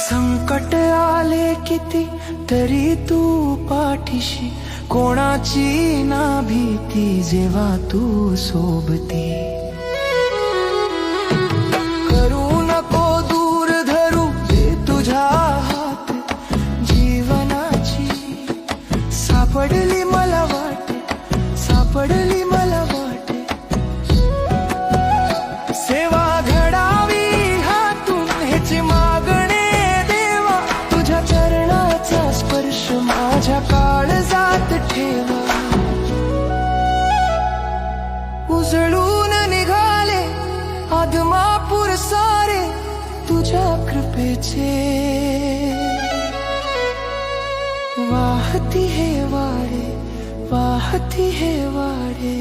संकट आले किती तरी तू पाठीशी, कोणाची ना भीती जेव्हा तू सोबती। करू नको दूर धरू दे तुझ्या हात जीवनाची, सापडली मला वाटे, सापडली मला वाटे। सेवा घडावी हातून ह्याची मागणे देवा, तुझ्या चरणाचा स्पर्श माझ्या काळजात ठेवा। उजळून निघाले आदमापूर सारे तुझ्या कृपेचे, वाहती हे वाडे, वाहती हे वाडे।